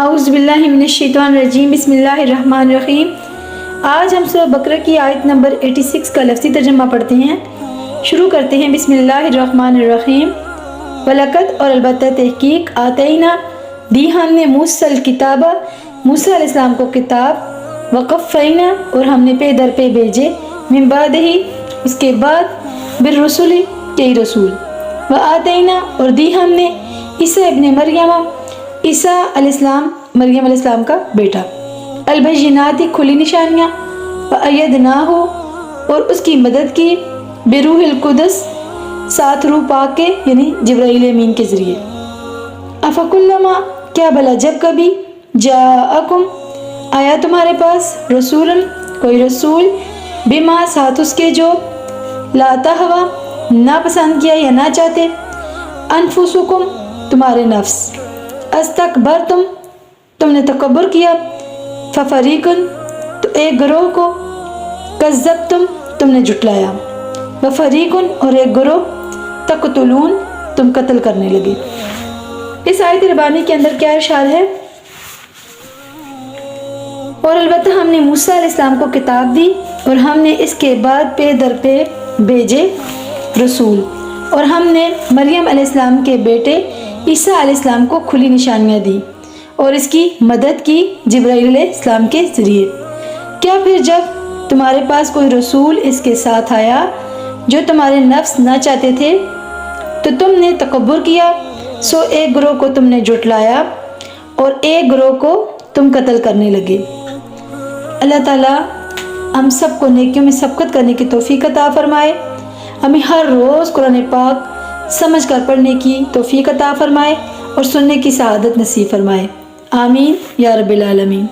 اعوذ باللہ من الشیطان الرجیم، بسم اللہ الرحمن الرحیم۔ آج ہم سورہ بقرہ کی آیت نمبر 86 کا لفظی ترجمہ پڑھتے ہیں۔ شروع کرتے ہیں بسم اللہ الرحمن الرحیم۔ وَلَقَدْ اور البتہ تحقیق آتَيْنَا دی ہم نے موسیٰ الکتاب موسیٰ علیہ السلام کو کتاب، وَقَفَّيْنَا اور ہم نے پے در پہ بھیجے، من بعدہ اس کے بعد، بالرسل کئی رسول، وَآتَيْنَا اور دی ہم نے عیسیٰ ابن مریم عیسیٰ علیہ السلام مریم علیہ السلام کا بیٹا، البینات کھلی نشانیاں، وَأَيَّدْنَاهُ اور اس کی مدد کی، بروح القدس ساتھ روح پاک کے یعنی جبرائیل امین کے ذریعے۔ افکلما کیا بھلا جب کبھی، جاءکم آیا تمہارے پاس، رسول کوئی رسول، بما ساتھ اس کے جو، لا تہوا نہ پسند کیا یا نہ چاہتے، انفسکم تمہارے نفس، استکبرتم تم نے تکبر کیا، ففریقن تو ایک گروہ کو، کذبتم تم نے جھٹلایا، وفریقن اور ایک گروہ، تقتلون تم قتل کرنے لگے۔ اس آیت ربانی کے اندر کیا ارشاد ہے؟ اور البتہ ہم نے موسیٰ علیہ السلام کو کتاب دی اور ہم نے اس کے بعد پے در پہ بھیجے رسول، اور ہم نے مریم علیہ السلام کے بیٹے عیسیٰ علیہ السلام کو کھلی نشانیاں دی اور اس کی مدد کی جبرائیل علیہ السلام کے ذریعے۔ کیا پھر جب تمہارے پاس کوئی رسول اس کے ساتھ آیا جو تمہارے نفس نہ چاہتے تھے تو تم نے تکبر کیا، سو ایک گروہ کو تم نے جھٹلایا اور ایک گروہ کو تم قتل کرنے لگے۔ اللہ تعالیٰ ہم سب کو نیکیوں میں سبقت کرنے کی توفیق عطا فرمائے، ہمیں ہر روز قرآن پاک سمجھ کر پڑھنے کی توفیق عطا فرمائے اور سننے کی سعادت نصیب فرمائے، آمین یا رب العالمین۔